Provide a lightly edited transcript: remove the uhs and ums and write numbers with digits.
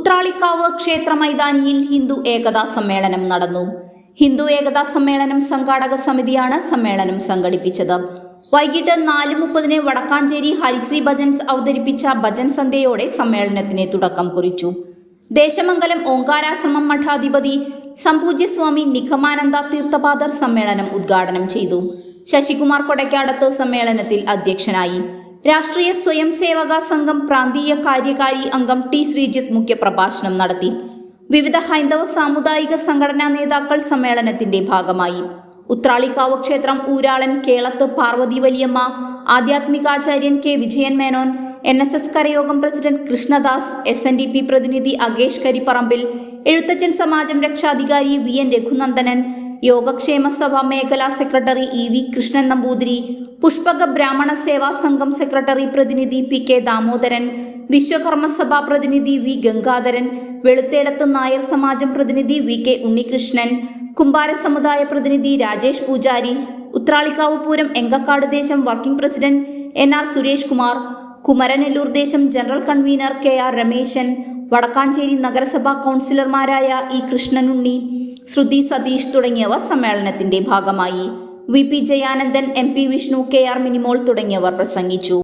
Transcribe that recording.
ഉത്രാളിക്കാവ് ക്ഷേത്ര മൈതാനിയിൽ ഹിന്ദു ഏകതാ സമ്മേളനം നടന്നു. ഹിന്ദു ഏകതാ സമ്മേളനം സംഘാടക സമിതിയാണ് സമ്മേളനം സംഘടിപ്പിച്ചത്. വൈകിട്ട് 4:30 വടക്കാഞ്ചേരി ഹരിശ്രീ ഭജൻസ് അവതരിപ്പിച്ച ഭജൻ സന്ധ്യയോടെ സമ്മേളനത്തിന് തുടക്കം കുറിച്ചു. ദേശമംഗലം ഓങ്കാരാശ്രമം മഠാധിപതി സംപൂജ്യ സ്വാമി നിഗമാനന്ദ തീർത്ഥപാദർ സമ്മേളനം ഉദ്ഘാടനം ചെയ്തു. ശശികുമാർ കൊടക്കാടത്ത് സമ്മേളനത്തിൽ അധ്യക്ഷനായി. രാഷ്ട്രീയ സ്വയം സേവക സംഘം പ്രാന്തീയ കാര്യകാരി അംഗം ടി ശ്രീജിത്ത് മുഖ്യപ്രഭാഷണം നടത്തി. വിവിധ ഹൈന്ദവ സാമുദായിക സംഘടനാ നേതാക്കൾ സമ്മേളനത്തിന്റെ ഭാഗമായി. ഉത്രാളിക്കാവ് ക്ഷേത്രം ഊരാളൻ കേളത്ത് പാർവതി വലിയമ്മ, ആധ്യാത്മികാചാര്യൻ കെ വിജയൻ മേനോൻ, NSS കരയോഗം പ്രസിഡന്റ് കൃഷ്ണദാസ്, SNDP പ്രതിനിധി അഗേഷ് കരിപ്പറമ്പിൽ, എഴുത്തച്ഛൻ സമാജം രക്ഷാധികാരി VN രഘുനന്ദനൻ, യോഗക്ഷേമ സഭ മേഖലാ സെക്രട്ടറി EV കൃഷ്ണൻ നമ്പൂതിരി, പുഷ്പക ബ്രാഹ്മണ സേവാ സംഘം സെക്രട്ടറി പ്രതിനിധി PK ദാമോദരൻ, വിശ്വകർമ്മസഭ പ്രതിനിധി V ഗംഗാധരൻ, വെളുത്തേടത്ത് നായർ സമാജം പ്രതിനിധി VK ഉണ്ണികൃഷ്ണൻ, കുംഭാര സമുദായ പ്രതിനിധി രാജേഷ് പൂജാരി, ഉത്രാളിക്കാവ് പൂരം എങ്കക്കാട് ദേശം working president NR Suresh Kumar, Kumaranellur ദേശം general convener KR Rameshan, Wadakkanchery നഗരസഭാ കൗൺസിലർമാരായ E കൃഷ്ണനുണ്ണി, ശ്രുതി സതീഷ് തുടങ്ങിയവർ സമ്മേളനത്തിന്റെ ഭാഗമായി. VP Jayanandan, MP Vishnu, KR Minimol തുടങ്ങിയവർ പ്രസംഗിച്ചു.